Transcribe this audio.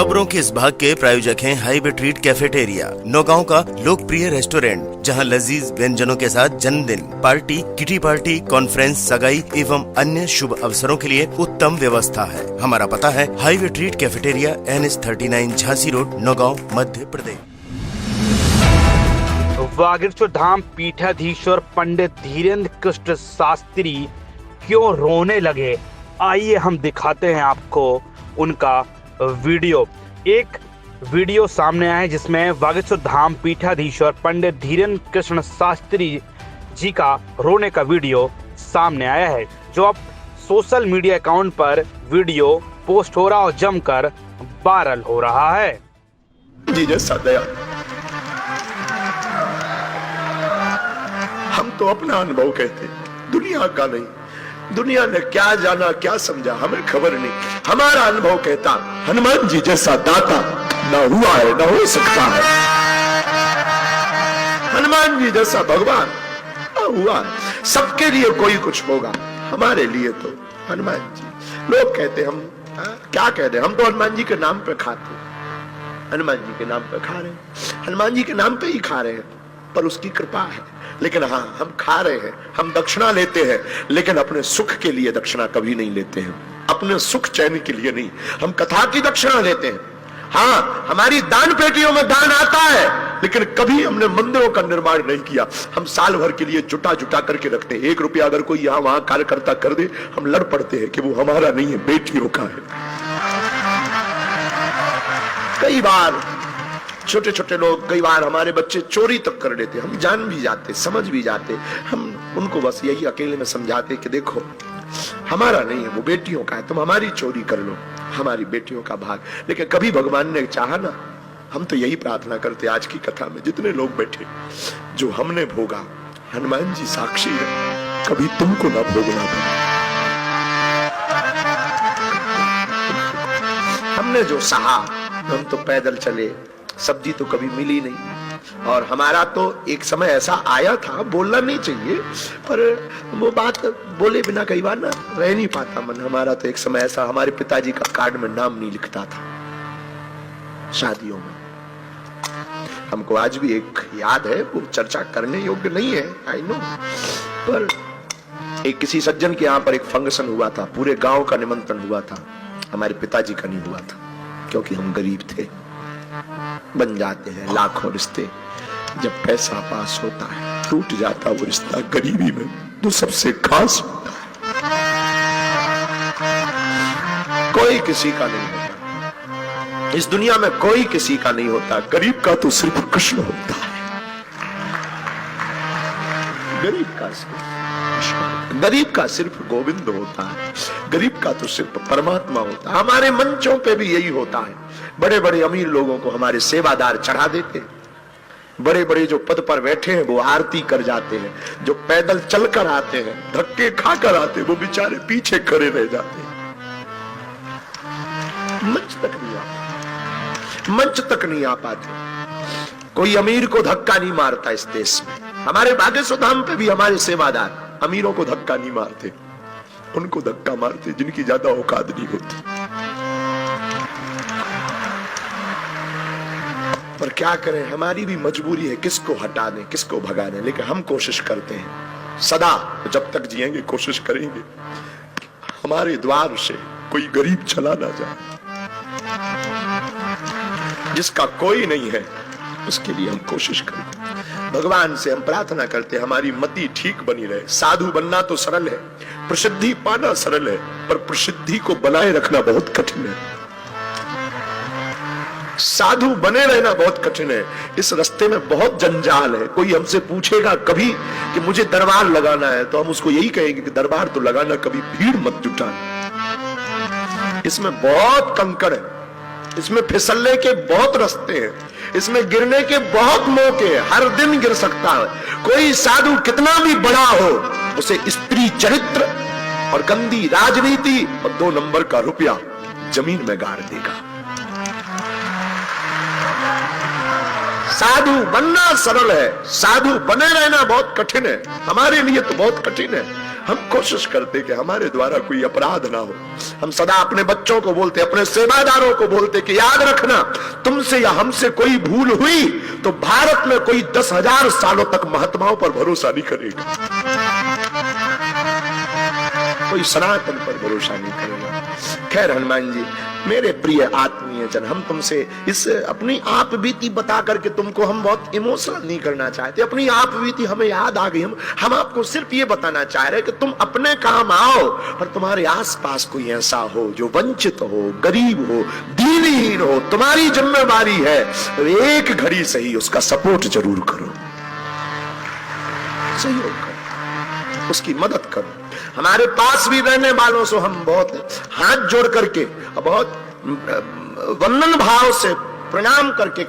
खबरों के इस भाग के प्रायोजक हैं हाईवे ट्रीट कैफेटेरिया, नौगांव का लोकप्रिय रेस्टोरेंट, जहां लजीज व्यंजनों के साथ जन्मदिन, पार्टी, किटी पार्टी, कॉन्फ्रेंस, सगाई एवं अन्य शुभ अवसरों के लिए उत्तम व्यवस्था है। हमारा पता है highway treat cafeteria, NH39, Jhansi road, Naugaon, Madhya Pradesh. Vageshwar Dham पीठाधीश्वर पंडित धीरेन्द्र कृष्ण शास्त्री क्यों रोने लगे, आइए हम दिखाते हैं आपको उनका वीडियो। एक वीडियो सामने आया है जिसमें वागीश्वर धाम पीठाधीश्वर पंडित धीरेन्द्र कृष्ण शास्त्री जी का रोने का वीडियो सामने आया है, जो अब सोशल मीडिया अकाउंट पर वीडियो पोस्ट हो रहा और जमकर वायरल हो रहा है। जी जैसा दया, हम तो अपना अनुभव कहते, दुनिया का नहीं। दुनिया ने क्या जाना क्या समझा हमें खबर नहीं। हमारा अनुभव कहता हनुमान जी जैसा दाता न हुआ है न हो सकता है। हनुमान जी जैसा भगवान न हुआ है। सबके लिए कोई कुछ होगा, हमारे लिए तो हनुमान जी। लोग कहते हम क्या कहते, हम तो हनुमान जी के नाम पे खाते, हनुमान जी के नाम पे खा रहे हैं, हनुमान जी के नाम पे ही खा रहे हैं, पर उसकी कृपा है। लेकिन हाँ, हम खा रहे हैं, हम दक्षिणा लेते हैं, लेकिन अपने सुख के लिए दक्षिणा कभी नहीं लेते हैं, अपने सुख चैन के लिए नहीं। हम कथा की दक्षिणा लेते हैं, हाँ हमारी दान पेटियों में दान आता है, लेकिन कभी हमने मंदिरों का निर्माण नहीं किया। हम साल भर के लिए जुटा जुटा करके रखते हैं। 1 रुपया अगर कोई यहाँ वहां कार्यकर्ता कर दे, हम लड़ पड़ते हैं कि वो हमारा नहीं है, बेटियों का है। कई बार छोटे छोटे लोग, कई बार हमारे बच्चे चोरी तक कर लेते, हम जान भी जाते, समझ भी जाते, हम उनको बस यही अकेले में समझाते कि देखो हमारा नहीं है, वो बेटियों का है, तुम हमारी चोरी कर लो, हमारी बेटियों का भाग। लेकिन कभी भगवान ने चाहा ना, हम तो यही प्रार्थना करते आज की कथा में जितने लोग बैठे, जो हमने भोगा, हनुमान जी साक्षी है, कभी तुमको ना भोगना पड़े। हमने जो सहा, हम तो पैदल चले, सब्जी तो कभी मिली नहीं, और हमारा तो एक समय ऐसा आया था, बोलना नहीं चाहिए, पर वो बात बोले बिना कई बार ना रह नहीं पाता मन। हमारा तो एक समय ऐसा, हमारे पिताजी का कार्ड में नाम नहीं लिखता था शादियों में। हमको आज भी एक याद है, वो चर्चा करने योग्य नहीं है, आई नो, पर एक किसी सज्जन के यहाँ पर एक फंक्शन हुआ था, पूरे गांव का निमंत्रण हुआ था, हमारे पिताजी का नहीं हुआ था, क्योंकि हम गरीब थे। बन जाते हैं लाखों रिश्ते, जब पैसा पास होता है टूट जाता वो रिश्ता गरीबी में जो सबसे खास होता है। कोई किसी का नहीं होता इस दुनिया में, कोई किसी का नहीं होता। गरीब का तो सिर्फ कृष्ण होता है, गरीब का सिर्फ कृष्ण, गरीब का सिर्फ गोविंद होता है, गरीब का तो सिर्फ परमात्मा होता है। हमारे मंचों पे भी यही होता है। बड़े बड़े अमीर लोगों को हमारे सेवादार चढ़ा देते, बड़े बड़े जो पद पर बैठे हैं वो आरती कर जाते हैं, जो पैदल चलकर आते हैं, धक्के खाकर आते हैं, वो बेचारे पीछे खड़े रह जाते हैं, मंच तक नहीं आते, मंच तक नहीं आ पाते। कोई अमीर को धक्का नहीं मारता इस देश में। हमारे वागीश्वर धाम पे भी हमारे सेवादार अमीरों को धक्का नहीं मारते, उनको धक्का मारते जिनकी ज्यादा औकात नहीं होती। पर क्या करें, हमारी भी मजबूरी है, किसको हटा दें, किसको भगा दें। लेकिन हम कोशिश करते हैं सदा, जब तक जिएंगे कोशिश करेंगे हमारे द्वार से कोई गरीब चला ना जाए। जिसका कोई नहीं है उसके लिए हम कोशिश करें। भगवान से हम प्रार्थना करते हैं हमारी मति ठीक बनी रहे। साधु बनना तो सरल है, प्रसिद्धि पाना सरल है, पर प्रसिद्धि को बनाए रखना बहुत कठिन है। साधु बने रहना बहुत कठिन है। इस रास्ते में बहुत जंजाल है। कोई हमसे पूछेगा कभी कि मुझे दरबार लगाना है, तो हम उसको यही कहेंगे कि दरबार तो लगाना, कभी भीड़ मत जुटाना। इसमें बहुत कंकड़ है, इसमें फिसलने के बहुत रास्ते हैं, इसमें गिरने के बहुत मौके हैं, हर दिन गिर सकता है। कोई साधु कितना भी बड़ा हो, उसे स्त्री चरित्र और गंदी राजनीति और 2 नंबर का रुपया जमीन में गाड़ देगा। साधु बनना सरल है, साधु बने रहना बहुत कठिन है। हमारे लिए तो बहुत कठिन है। हम कोशिश करते कि हमारे द्वारा कोई अपराध ना हो। हम सदा अपने बच्चों को बोलते, अपने सेवादारों को बोलते कि याद रखना, तुमसे या हमसे कोई भूल हुई तो भारत में कोई 10,000 सालों तक महात्माओं पर भरोसा नहीं करेगा, कोई सनातन पर भरोसा नहीं करेगा। खैर हनुमान जी, मेरे प्रिय आत्मीय जन, हम तुमसे इस अपनी आप बीती बता करके तुमको हम बहुत इमोशनल नहीं करना चाहते। अपनी आप बीती हमें याद आ गई। हम आपको सिर्फ ये बताना चाह रहे कि तुम अपने काम आओ, और तुम्हारे आसपास कोई ऐसा हो जो वंचित हो, गरीब हो, दीनहीन हो, तुम्हारी जिम्मेवारी है एक घड़ी सही उसका सपोर्ट जरूर करो, सहयोग करो, उसकी मदद करो। हमारे पास भी रहने वालों से हम बहुत हाथ जोड़ करके, बहुत वंदन भाव से प्रणाम करके